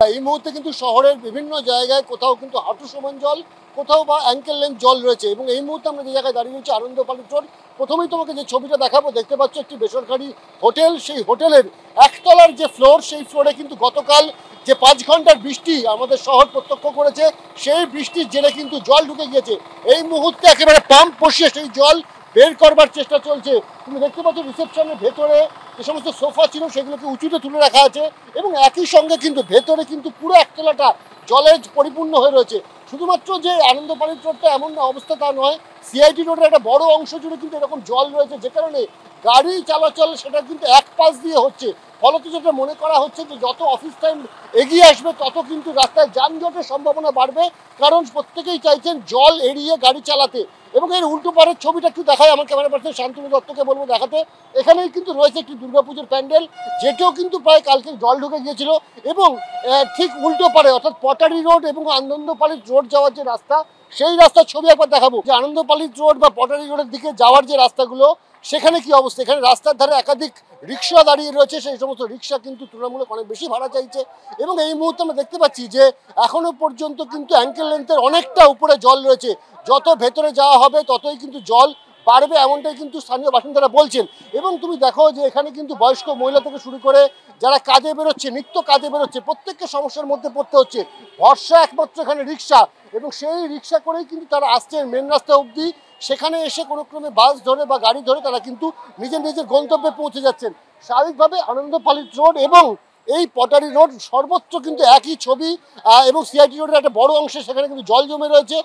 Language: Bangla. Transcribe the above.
এই মুহূর্তে কিন্তু শহরের বিভিন্ন জায়গায় কোথাও কিন্তু হাঁটু সমান জল, কোথাও বা অ্যাঙ্কেল লেন্থ জল রয়েছে। এবং এই মুহূর্তে আমরা যে জায়গায় দাঁড়িয়ে রয়েছি আনন্দপালি রোড। প্রথমেই তোমাকে যে ছবিটা দেখাবো, দেখতে পাচ্ছ একটি বেসরকারি হোটেল। সেই হোটেলের একতলার যে ফ্লোর, সেই ফ্লোরে কিন্তু গতকাল যে 5 ঘন্টার বৃষ্টি আমাদের শহর প্রত্যক্ষ করেছে, সেই বৃষ্টির জেরে কিন্তু জল ঢুকে গিয়েছে। এই মুহূর্তে একেবারে পাম্প বসিয়ে সেই জল বের করবার চেষ্টা চলছে। তুমি দেখতে পাচ্ছ রিসেপশনের ভেতরে যে সমস্ত সোফা ছিল সেগুলোকে উঁচুতে তুলে রাখা আছে, এবং একই সঙ্গে কিন্তু ভেতরে কিন্তু পুরো একতলাটা জলে পরিপূর্ণ হয়ে রয়েছে। শুধুমাত্র যে আনন্দপালি রোডটা এমন অবস্থা তা নয়, সিআইটি রোডের একটা বড় অংশ জুড়ে কিন্তু এরকম জল রয়েছে, যে কারণে গাড়ি চলাচল সেটা কিন্তু এক পাশ দিয়ে হচ্ছে। ফলত যেটা মনে করা হচ্ছে যে যত অফিস টাইম এগিয়ে আসবে তত কিন্তু রাস্তায় যানজটের সম্ভাবনা বাড়বে, কারণ প্রত্যেকেই চাইছেন জল এড়িয়ে গাড়ি চালাতে। এবং এর উল্টো পাড়ের ছবিটা একটু দেখায়, আমার ক্যামেরা পার্সন শান্তনু দত্তকে বলবো দেখাতে। এখানেই কিন্তু রয়েছে একটি দুর্গাপুজোর প্যান্ডেল, যেটাও কিন্তু প্রায় কালকে জল ঢুকে গিয়েছিল। এবং ঠিক উল্টো পাড়ে অর্থাৎ পটারি রোড এবং আনন্দপালি রোড যাওয়ার যে রাস্তা, সেই রাস্তার ছবি একবার দেখাবো। যে আনন্দপালি রোড বা পটারি রোডের দিকে যাওয়ার যে রাস্তাগুলো, সেখানে কি অবস্থা। এখানে রাস্তার ধারে একাধিক রিক্সা দাঁড়িয়ে রয়েছে, সেই সমস্ত রিক্সা কিন্তু তুলনামূলক অনেক বেশি ভাড়া চাইছে। এবং এই মুহূর্তে আমরা দেখতে পাচ্ছি যে এখনো পর্যন্ত কিন্তু অ্যাঙ্কেল লেন্থের অনেকটা উপরে জল রয়েছে। যত ভেতরে যাওয়া হবে ততই কিন্তু জল বাড়বে, এমনটাই কিন্তু স্থানীয় বাসিন্দারা বলছেন। এবং তুমি দেখো যে এখানে কিন্তু বয়স্ক মহিলা থেকে শুরু করে যারা কাজে বেরোচ্ছে, নিত্য কাজে বেরোচ্ছে, প্রত্যেককে সমস্যার মধ্যে পড়তে হচ্ছে। ভরসা একমাত্র এখানে রিক্সা, এবং সেই রিক্সা করেই কিন্তু তারা আসছেন মেন রাস্তা অবধি। সেখানে এসে কোনো ক্রমে বাস ধরে বা গাড়ি ধরে তারা কিন্তু নিজের নিজের গন্তব্যে পৌঁছে যাচ্ছেন। স্বাভাবিকভাবে আনন্দপালি রোড এবং এই পটারি রোড সর্বত্র কিন্তু একই ছবি। এবং সিআইটি রোডের একটা বড় অংশে সেখানে কিন্তু জল জমে রয়েছে।